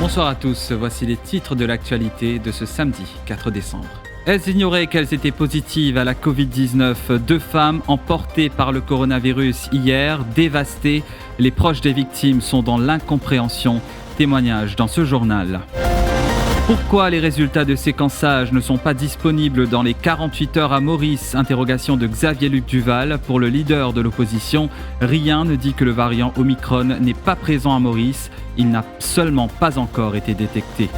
Bonsoir à tous, voici les titres de l'actualité de ce samedi 4 décembre. Elles ignoraient qu'elles étaient positives à la Covid-19. 2 femmes emportées par le coronavirus hier, dévastées. Les proches des victimes sont dans l'incompréhension. Témoignage dans ce journal. Pourquoi les résultats de séquençage ne sont pas disponibles dans les 48 heures à Maurice? Interrogation de Xavier-Luc Duval. Pour le leader de l'opposition, rien ne dit que le variant Omicron n'est pas présent à Maurice. Il n'a seulement pas encore été détecté.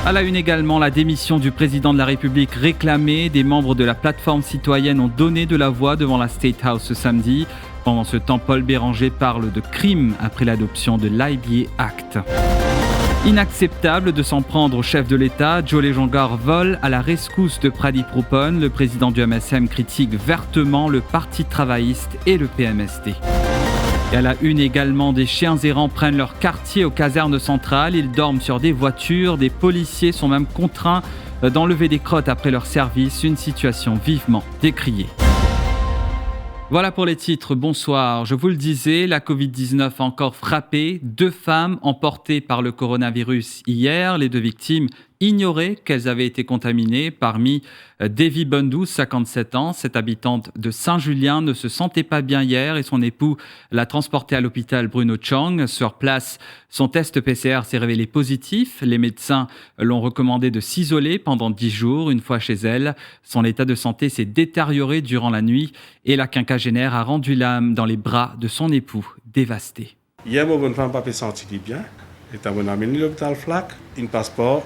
À la une également, la démission du président de la République réclamée. Des membres de la plateforme citoyenne ont donné de la voix devant la State House ce samedi. Pendant ce temps, Paul Béranger parle de crime après l'adoption de l'IBA Act. Inacceptable de s'en prendre au chef de l'État. Joe Jongar vole à la rescousse de Pradeep Rupon. Le président du MSM critique vertement le Parti travailliste et le PMSD. Et à la une également, des chiens errants prennent leur quartier aux casernes centrales. Ils dorment sur des voitures. Des policiers sont même contraints d'enlever des crottes après leur service. Une situation vivement décriée. Voilà pour les titres, bonsoir. Je vous le disais, la Covid-19 a encore frappé. 2 femmes emportées par le coronavirus hier. Les 2 victimes ignoraient qu'elles avaient été contaminées. Parmi Devi Bundou, 57 ans, cette habitante de Saint-Julien ne se sentait pas bien hier et son époux l'a transportée à l'hôpital Bruno Chang. Sur place, son test PCR s'est révélé positif. Les médecins l'ont recommandé de s'isoler pendant 10 jours. Une fois chez elle, son état de santé s'est détérioré durant la nuit et la quinquagénaire a rendu l'âme dans les bras de son époux, dévasté. Hier, ma bonne femme n'a pas senti bien. Elle est amenée à l'hôpital Flac, un passeport.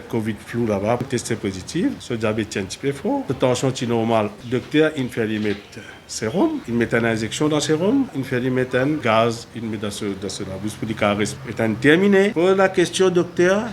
Covid flou là-bas, testé positif, ce diabète un petit peu fort, la tension est normale. Le docteur, il fait lui mettre sérum, il met une injection dans le sérum, il fait lui mettre un gaz, il met dans la bouche pour dire qu'il est terminé. Pour la question, docteur,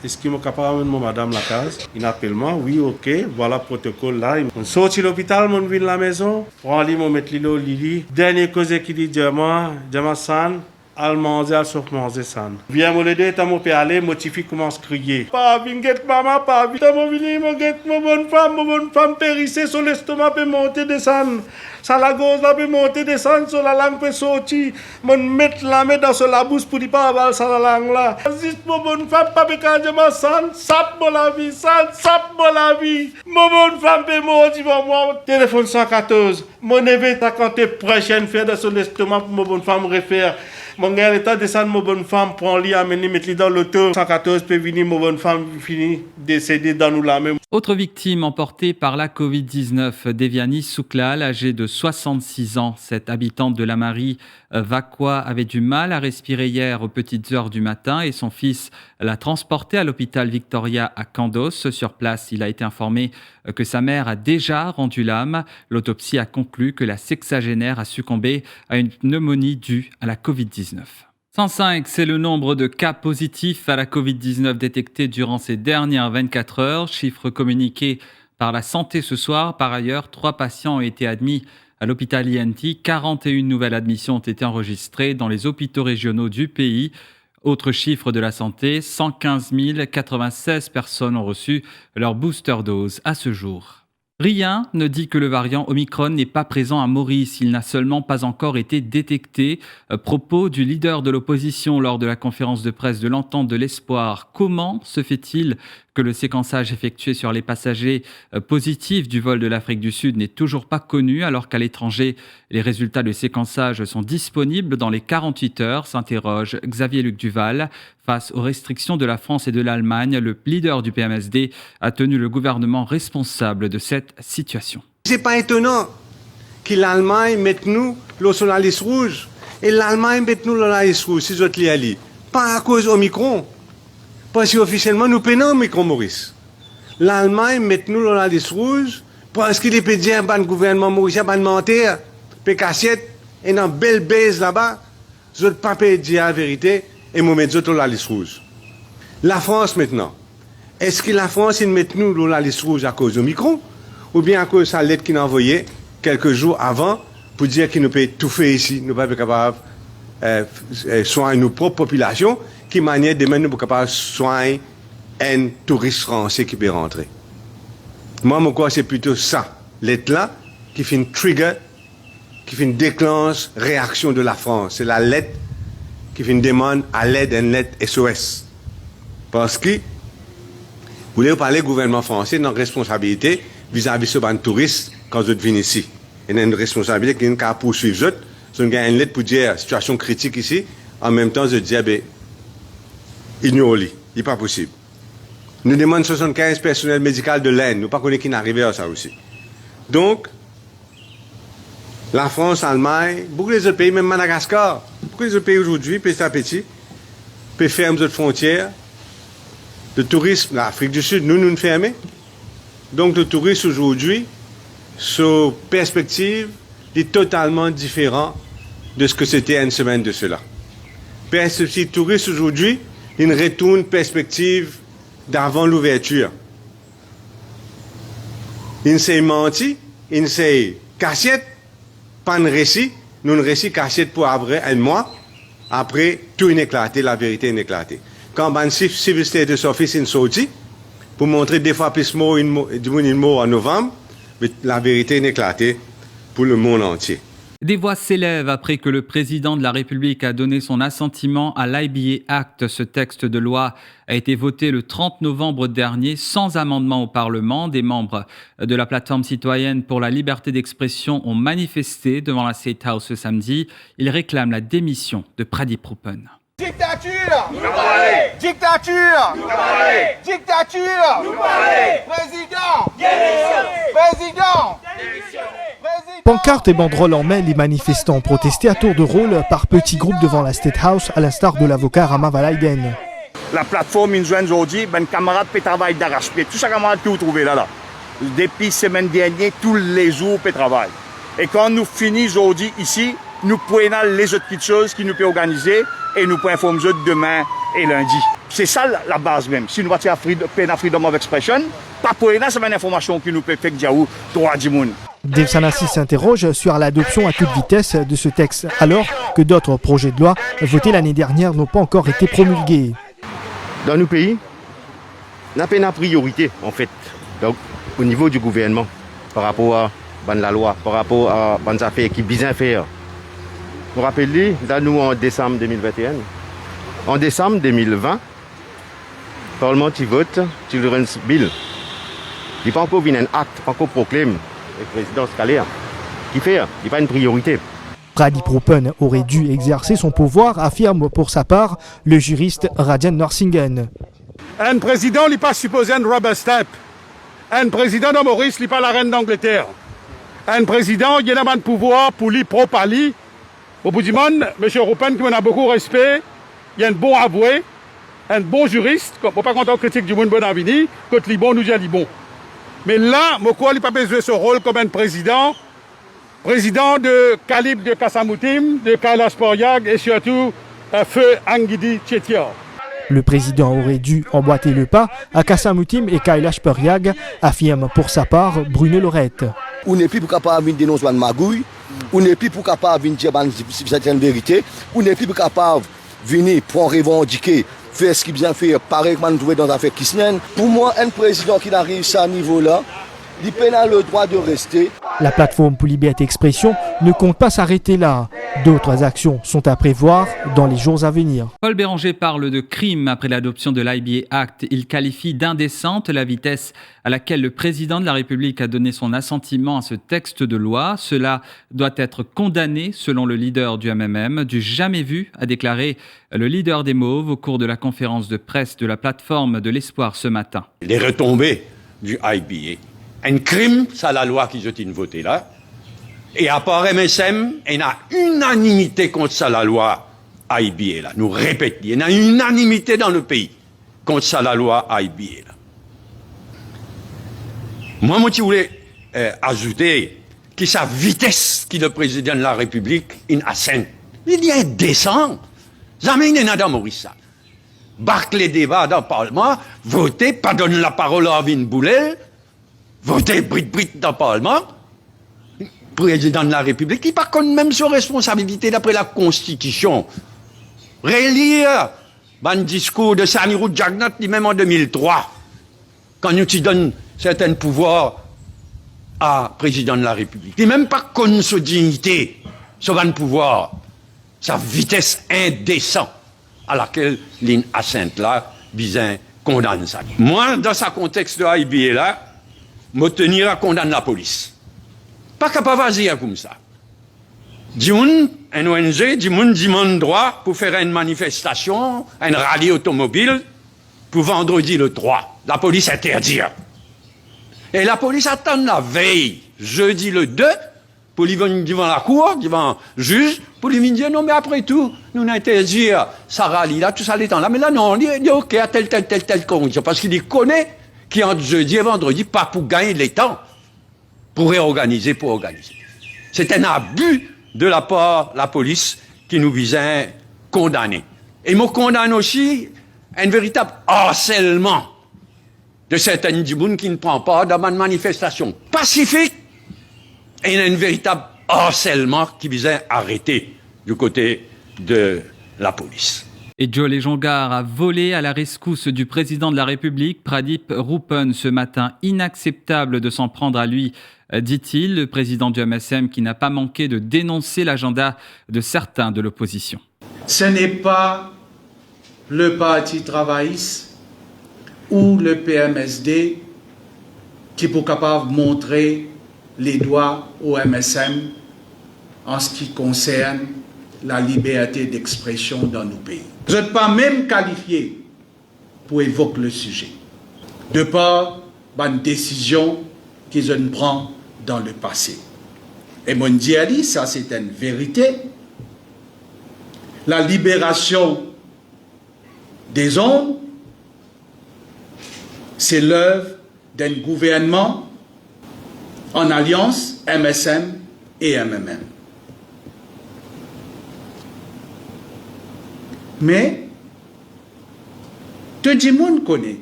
est-ce qu'il est capable d'amener madame la case? Il appelle moi, oui, ok, voilà le protocole là. On sort de l'hôpital, on vient à la maison, prend lui, on met l'îlot, Lili. Dernier cause qui dit Diamant San. Al manger, al sauf manger san. Viens me l'aider, t'as mon aller, motifi commence à crier. Pas vinguet maman, pas vite, t'as mon vini, mon bonne femme périssée sur l'estomac peut monter descendre. Ça la gauche là peut monter descendre, sur la langue peut sortir. Mon mettre la main dans la bouche pour dire pas avoir ça la langue là. Juste mon bonne femme, pas pécanger ma san, sap mon la vie, san, sap mon la vie. Mon bonne femme peut monter, moi, téléphone 114. Mon évêque t'a compté prochaine faire dans l'estomac pour mon bonne femme refaire. Mon gars, l'état descend, ma bonne femme, prend lui, amener, mettre lui dans l'auto. 114 peut venir, ma bonne femme finit décédée dans nous la même. Autre victime emportée par la Covid-19, Deviani Souklal, âgée de 66 ans. Cette habitante de la Marie Vakwa avait du mal à respirer hier aux petites heures du matin et son fils l'a transportée à l'hôpital Victoria à Kandos. Sur place, il a été informé que sa mère a déjà rendu l'âme. L'autopsie a conclu que la sexagénaire a succombé à une pneumonie due à la Covid-19. 105, c'est le nombre de cas positifs à la Covid-19 détectés durant ces dernières 24 heures. Chiffre communiqué par la santé ce soir. Par ailleurs, 3 patients ont été admis à l'hôpital INT. 41 nouvelles admissions ont été enregistrées dans les hôpitaux régionaux du pays. Autre chiffre de la santé, 115 096 personnes ont reçu leur booster dose à ce jour. Rien ne dit que le variant Omicron n'est pas présent à Maurice. Il n'a seulement pas encore été détecté. Propos du leader de l'opposition lors de la conférence de presse de l'Entente de l'Espoir. Comment se fait-il que le séquençage effectué sur les passagers positifs du vol de l'Afrique du Sud n'est toujours pas connu alors qu'à l'étranger, les résultats de séquençage sont disponibles dans les 48 heures, s'interroge Xavier-Luc Duval. Face aux restrictions de la France et de l'Allemagne, le leader du PMSD a tenu le gouvernement responsable de cette situation. C'est pas étonnant que l'Allemagne mette nous sur la liste rouge et l'Allemagne mette nous sur la liste rouge, si vous l'y allez. Pas à cause Omicron. Parce qu'officiellement, nous peinons Omicron, Maurice. L'Allemagne met nous dans la liste rouge parce qu'il est pédé un ban gouvernement mauricien, ban mentir, pécassiette, et dans belle baise là-bas, je ne peux pas dire la vérité et nous mettre dans la liste rouge. La France maintenant, est-ce que la France met nous dans la liste rouge à cause d'Omicron ou bien à cause de sa lettre qu'il a envoyée quelques jours avant pour dire qu'il nous peut tout faire ici, nous ne sommes pas capables de soigner nos propres populations, qui manière de nous sommes capables de soigner un touriste français qui peut rentrer. Moi, mon crois, c'est plutôt ça, lettre-là, qui fait une trigger, qui fait une déclenche réaction de la France. C'est la lettre qui fait une demande à l'aide, une lettre SOS. Parce que, vous voulez parler gouvernement français dans responsabilité vis-à-vis de ces touristes quand vous venez ici. Il y a une responsabilité qui est qu'à poursuivre eux. Si on a une lettre pour dire situation critique ici, en même temps, je dis, ignorez-le. Il n'est pas possible. Nous demandons 75 personnels médicaux de l'Inde. Nous ne connaissons pas qui n'arrive à ça aussi. Donc, la France, l'Allemagne, beaucoup des autres pays, même Madagascar, beaucoup des autres pays aujourd'hui, petit à petit, peuvent fermer les frontières. Le tourisme, l'Afrique du Sud, nous fermons. Donc, le tourisme aujourd'hui, sa perspective est totalement différente de ce que c'était une semaine de cela. Perspective touriste aujourd'hui, il retourne perspective d'avant l'ouverture. Il s'est menti, il s'est cachette, pas de récit, nous un récit cachette pour après un mois, après tout est éclaté, la vérité est éclatée. Quand le Civil Status Office est sorti, pour montrer des fois plus mot en novembre, mais la vérité est éclatée pour le monde entier. Des voix s'élèvent après que le président de la République a donné son assentiment à l'IBA Act. Ce texte de loi a été voté le 30 novembre dernier sans amendement au Parlement. Des membres de la plateforme citoyenne pour la liberté d'expression ont manifesté devant la State House ce samedi. Ils réclament la démission de Pradeep Rupan. Dictature! Nous parler! Dictature! Nous parler! Dictature! Nous parler! Président! Démission! Président! Démission! Pancartes et banderoles en main, les manifestants ont protesté à tour de rôle par petits groupes devant la State House, à l'instar de l'avocat Rama Valaiden. La plateforme nous aujourd'hui, ben camarades peut travailler d'arrache-pied. Tout ça camarades que vous trouvez là. Depuis semaine dernière, tous les jours peut travailler. Et quand nous finissons aujourd'hui ici, nous prenons les autres petites choses qui nous peuvent organiser et nous pouvons informer demain et lundi. C'est ça la base même. Si nous partons à freedom of expression, pas pour rien, c'est une information qui nous peut faire dire où droit du monde. Dave Sanassi s'interroge sur l'adoption à toute vitesse de ce texte, alors que d'autres projets de loi votés l'année dernière n'ont pas encore été promulgués. Dans nos pays, on a une priorité, en fait, donc, au niveau du gouvernement, par rapport à la loi, par rapport à les affaires qui bien faire. Vous vous rappelez, là, nous, en décembre 2021, en décembre 2020, le Parlement vote Children's Bill. Il n'est pas encore venu un acte, pas encore proclamé. Le président Scalaire, qui fait, il n'est pas une priorité. Pradeep Rupan aurait dû exercer son pouvoir, affirme pour sa part le juriste Rajan Narsinghen. Un président n'est pas supposé un rubber stamp. Un président de Maurice n'est pas la reine d'Angleterre. Un président, il y a un pouvoir pour lui propre à lui. Au bout du monde, M. Rupan, qui a beaucoup de respect, il y a un bon avoué, un bon juriste, on ne peut pas compter en critique du monde bon avenir, quand les bons nous disent les bons. Mais là, Moko n'a pas besoin de ce rôle comme un président de calibre de Kassamoutim, de Kailash Parjag et surtout Feu Angidi Tchétia. Le président aurait dû emboîter le pas à Kassamoutim et Kailash Parjag, affirme pour sa part Bruno Lorette. On n'est plus capable de dénoncer une magouille, on n'est plus capable de dire certaines vérités, on n'est plus capable de venir pour revendiquer. Faire ce qui bien fait, pareil que nous trouvons dans l'affaire Kisnen. Pour moi, un président qui n'arrive à ce niveau-là, il a le droit de rester. La plateforme pour liberté d'expression ne compte pas s'arrêter là. D'autres actions sont à prévoir dans les jours à venir. Paul Béranger parle de crime après l'adoption de l'IBA Act. Il qualifie d'indécente la vitesse à laquelle le président de la République a donné son assentiment à ce texte de loi. Cela doit être condamné selon le leader du MMM. Du jamais vu, a déclaré le leader des Mauves au cours de la conférence de presse de la plateforme de l'Espoir ce matin. Les retombées du IBA. Un crime, c'est la loi qui est votée là. Et à part MSM, il y a unanimité contre ça, la loi IBA là. Nous répétons, il y a unanimité dans le pays contre ça, la loi IBA là. Moi, je voulais ajouter que sa vitesse qui le président de la République in assent. Il est indécent. Jamais il n'a dans Maurice ça. Barque les débats dans le Parlement, voter, pas donner la parole à Vin Boulet, voter Brit dans le Parlement. Président de la République, il par contre même sur responsabilité d'après la Constitution. Relire un discours de Sanirou Jagnat, même en 2003, quand nous te donne certains pouvoirs à président de la République. Il même pas connu sa dignité, son pouvoir, sa vitesse indécente à laquelle l'in assent là, bizin condamne ça. Moi, dans ce contexte de AIBA là, me tenir à condamner la police. Pas capable de dire comme ça. Dimoun, un ONG, Dimoun droit pour faire une manifestation, un rallye automobile, pour vendredi le 3. La police interdit. Et la police attend la veille, jeudi le 2, pour lui venir devant la cour, devant le juge, pour lui dire non, mais après tout, nous interdire ça rallye là, tout ça les temps là. Mais là, non, il est OK à telle condition. Parce qu'il connaît qu'il entre jeudi et vendredi, pas pour gagner les temps, pour réorganiser, pour organiser. C'est un abus de la part de la police qui nous visait condamner. Et me condamne aussi un véritable harcèlement de certaines djibounes qui ne prend pas dans une manifestation pacifique et un véritable harcèlement qui visait arrêter du côté de la police. Et Jolé Jongar a volé à la rescousse du président de la République, Pradip Rupan, ce matin. Inacceptable de s'en prendre à lui, dit-il, le président du MSM qui n'a pas manqué de dénoncer l'agenda de certains de l'opposition. Ce n'est pas le Parti travailliste ou le PMSD qui sont capables de montrer les doigts au MSM en ce qui concerne la liberté d'expression dans nos pays. Vous n'êtes pas même qualifié pour évoquer le sujet, de par une décision qu'ils ont prise dans le passé. Et mon dit, ça c'est une vérité. La libération des zones, c'est l'œuvre d'un gouvernement en alliance MSM et MMM. Mais, tout le monde connaît.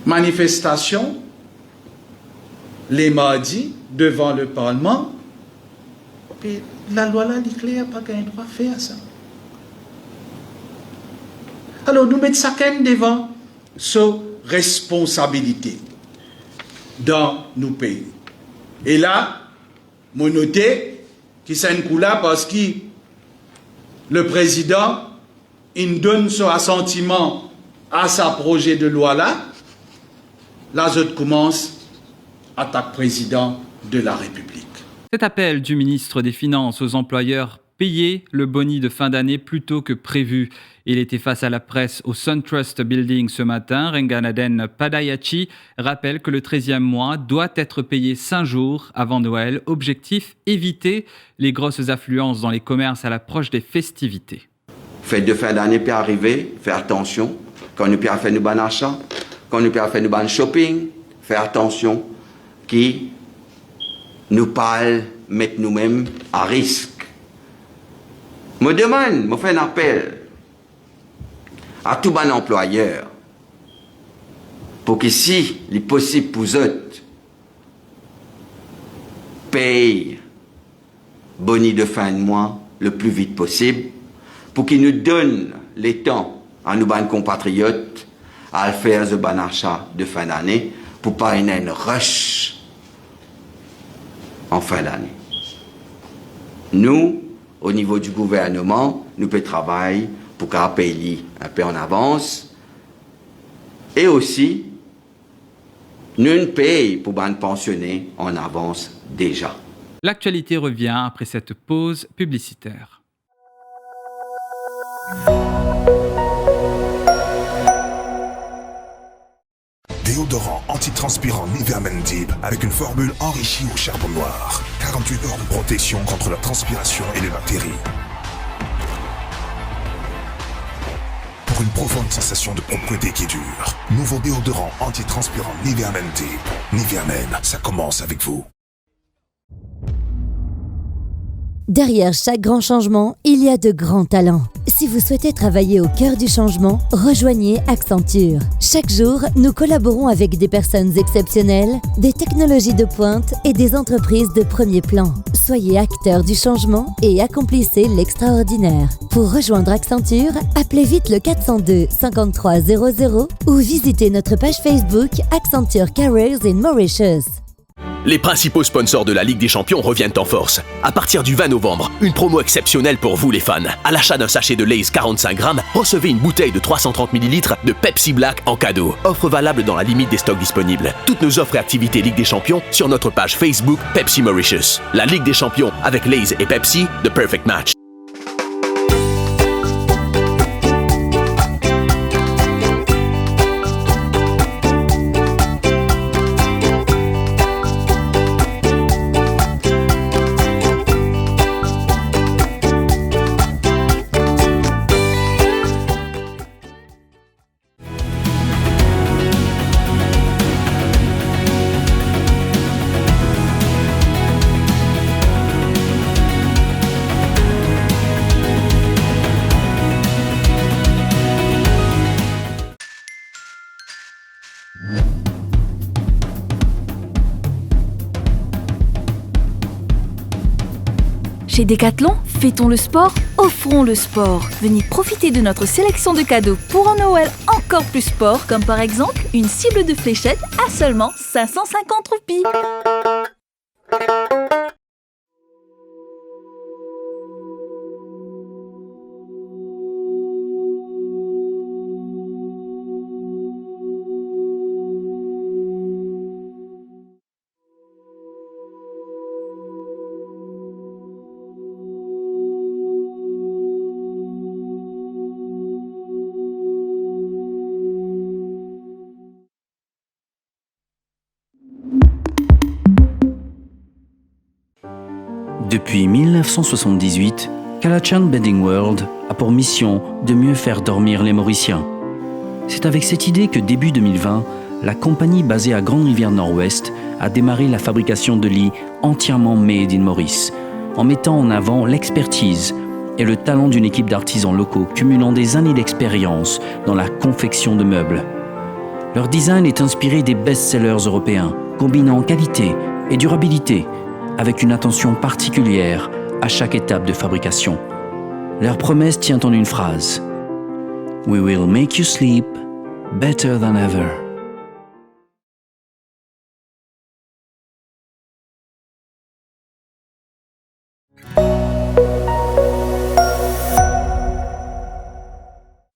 Manifestation, les mardis, devant le Parlement, et la loi là, est claire, pas qu'un droit de faire ça. Alors, nous mettons chacun devant sa responsabilité dans nos pays. Et là, mon noté, qui c'est un coup là parce que le président, il donne son assentiment à sa projet de loi là, là je commence à ta président de la République. Cet appel du ministre des Finances aux employeurs payer le boni de fin d'année plus tôt que prévu. Il était face à la presse au SunTrust Building ce matin. Renganaden Padayachi rappelle que le 13e mois doit être payé 5 jours avant Noël. Objectif, éviter les grosses affluences dans les commerces à l'approche des festivités. Fête de fin d'année peut arriver, faire attention. Quand nous pouvons faire nos bons achats, quand nous pouvons faire nos bons shopping, faire attention qui nous parle, mettre nous-mêmes à risque. Me demande, me fait un appel à tout bon employeur pour que si il est possible pour eux paye boni de fin de mois le plus vite possible pour qu'ils nous donnent les temps à nos bonnes compatriotes à faire ce bon achat de fin d'année pour pas une rush en fin d'année. Nous, au niveau du gouvernement, nous pouvons travailler pour qu'on paye un peu en avance. Et aussi, nous payons pour les pensionnés en avance déjà. L'actualité revient après cette pause publicitaire. Déodorant antitranspirant Nivea Men Deep avec une formule enrichie au charbon noir. 48 heures de protection contre la transpiration et les bactéries. Pour une profonde sensation de propreté qui dure. Nouveau déodorant antitranspirant Nivea Men Deep. Nivea Men, ça commence avec vous. Derrière chaque grand changement, il y a de grands talents. Si vous souhaitez travailler au cœur du changement, rejoignez Accenture. Chaque jour, nous collaborons avec des personnes exceptionnelles, des technologies de pointe et des entreprises de premier plan. Soyez acteurs du changement et accomplissez l'extraordinaire. Pour rejoindre Accenture, appelez vite le 402 53 00 ou visitez notre page Facebook Accenture Careers in Mauritius. Les principaux sponsors de la Ligue des Champions reviennent en force. À partir du 20 novembre, une promo exceptionnelle pour vous les fans. À l'achat d'un sachet de Lay's 45 grammes, recevez une bouteille de 330 ml de Pepsi Black en cadeau. Offre valable dans la limite des stocks disponibles. Toutes nos offres et activités Ligue des Champions sur notre page Facebook Pepsi Mauritius. La Ligue des Champions avec Lay's et Pepsi, The Perfect Match. Chez Decathlon, fêtons le sport, offrons le sport. Venez profiter de notre sélection de cadeaux pour un Noël encore plus sport, comme par exemple une cible de fléchette à seulement 550 roupies. Depuis 1978, Kalachan Bedding World a pour mission de mieux faire dormir les Mauriciens. C'est avec cette idée que début 2020, la compagnie basée à Grande-Rivière-Nord-Ouest a démarré la fabrication de lits entièrement made in Maurice, en mettant en avant l'expertise et le talent d'une équipe d'artisans locaux cumulant des années d'expérience dans la confection de meubles. Leur design est inspiré des best-sellers européens, combinant qualité et durabilité, avec une attention particulière à chaque étape de fabrication. Leur promesse tient en une phrase: We will make you sleep better than ever.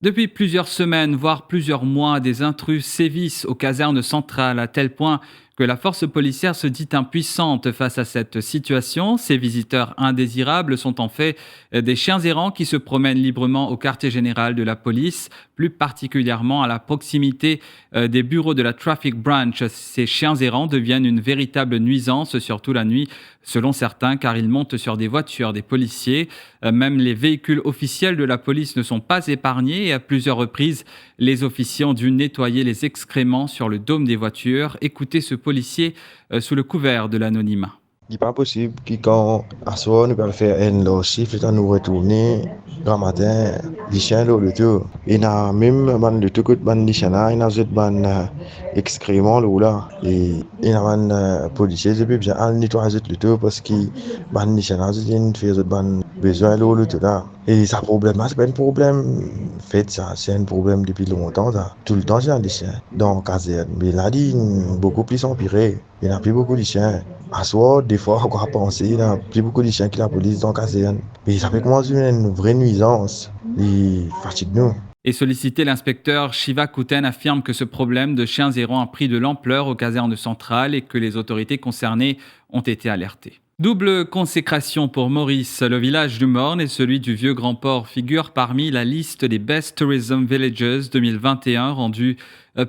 Depuis plusieurs semaines, voire plusieurs mois, des intrus sévissent aux casernes centrales à tel point que la force policière se dit impuissante face à cette situation. Ces visiteurs indésirables sont en fait des chiens errants qui se promènent librement au quartier général de la police, plus particulièrement à la proximité des bureaux de la Traffic Branch. Ces chiens errants deviennent une véritable nuisance, surtout la nuit, selon certains, car ils montent sur des voitures des policiers. Même les véhicules officiels de la police ne sont pas épargnés et à plusieurs reprises, les officiers ont dû nettoyer les excréments sur le dôme des voitures. Écoutez ce policier sous le couvert de l'anonymat. Il n'est pas possible que quand à soir nous pouvons faire un long chiffre, et nous retourner grand matin, les chiens le tout. Il y a même le tout que les chiens, il y a des excréments là, et il y a des policiers qui peuvent nettoyer le tout parce que les chiens ont besoin de tout là. Et ça problème, c'est pas un problème fait ça, c'est un problème depuis longtemps ça. Tout le temps il y a des chiens dans la caserne, mais là dit beaucoup plus empiré. Il n'y a plus beaucoup de chiens. À soi, des fois, on va penser, il n'y a plus beaucoup de chiens que la police dans la caserne. Mais ça fait commencer une vraie nuisance. Il fatigue nous. Et sollicité, l'inspecteur Shiva Kouten affirme que ce problème de chiens errants a pris de l'ampleur aux casernes centrales et que les autorités concernées ont été alertées. Double consécration pour Maurice. Le village du Morne et celui du Vieux Grand Port figurent parmi la liste des Best Tourism Villages 2021 rendue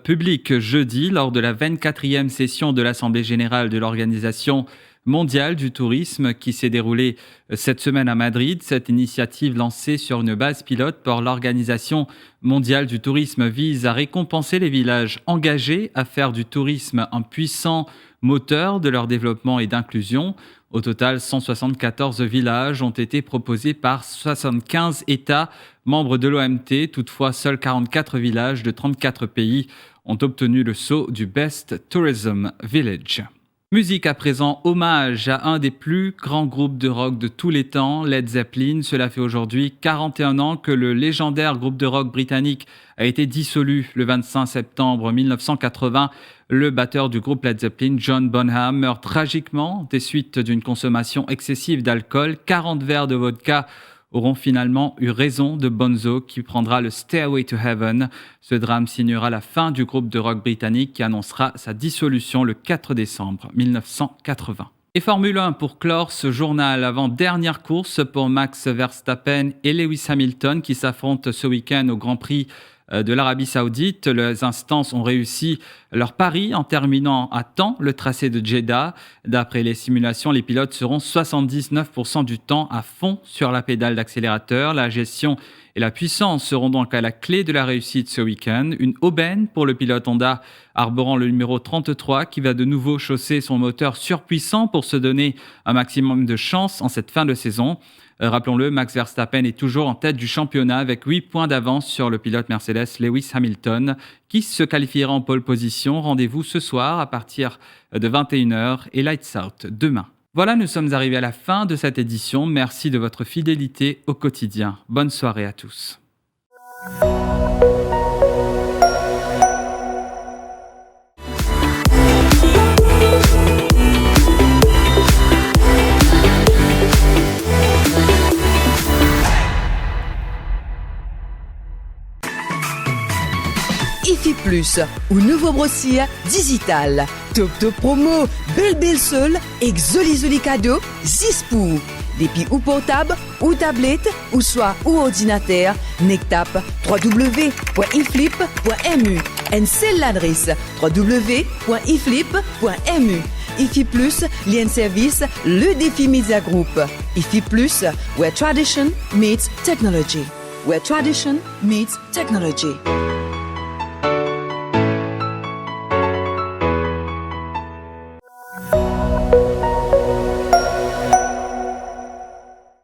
publique jeudi lors de la 24e session de l'Assemblée générale de l'Organisation mondiale du tourisme qui s'est déroulée cette semaine à Madrid. Cette initiative lancée sur une base pilote par l'Organisation mondiale du tourisme vise à récompenser les villages engagés à faire du tourisme un puissant moteur de leur développement et d'inclusion. Au total, 174 villages ont été proposés par 75 États membres de l'OMT. Toutefois, seuls 44 villages de 34 pays ont obtenu le sceau du Best Tourism Village. Musique à présent, hommage à un des plus grands groupes de rock de tous les temps, Led Zeppelin. Cela fait aujourd'hui 41 ans que le légendaire groupe de rock britannique a été dissolu le 25 septembre 1980. Le batteur du groupe Led Zeppelin, John Bonham, meurt tragiquement des suites d'une consommation excessive d'alcool. 40 verres de vodka auront finalement eu raison de Bonzo qui prendra le Stairway to Heaven. Ce drame signera la fin du groupe de rock britannique qui annoncera sa dissolution le 4 décembre 1980. Et Formule 1 pour clore ce journal, avant-dernière course pour Max Verstappen et Lewis Hamilton qui s'affrontent ce week-end au Grand Prix de l'Arabie Saoudite. Les instances ont réussi leur pari en terminant à temps le tracé de Jeddah. D'après les simulations, les pilotes seront 79% du temps à fond sur la pédale d'accélérateur. La gestion et la puissance seront donc à la clé de la réussite ce week-end. Une aubaine pour le pilote Honda arborant le numéro 33 qui va de nouveau chausser son moteur surpuissant pour se donner un maximum de chance en cette fin de saison. Rappelons-le, Max Verstappen est toujours en tête du championnat avec 8 points d'avance sur le pilote Mercedes Lewis Hamilton qui se qualifiera en pole position. Rendez-vous ce soir à partir de 21h et Lights Out demain. Voilà, nous sommes arrivés à la fin de cette édition. Merci de votre fidélité au quotidien. Bonne soirée à tous. IFI Plus, ou nouveau brossier digital. Top top promo, belle seul, exoli cadeau, zispou. Depuis ou portable, ou tablette, ou soit ou ordinateur, nectap www.iflip.mu. Et c'est l'adresse www.iflip.mu. IFI Plus, lien service, le défi Media Group. IFI Plus, where tradition meets technology. Where tradition meets technology.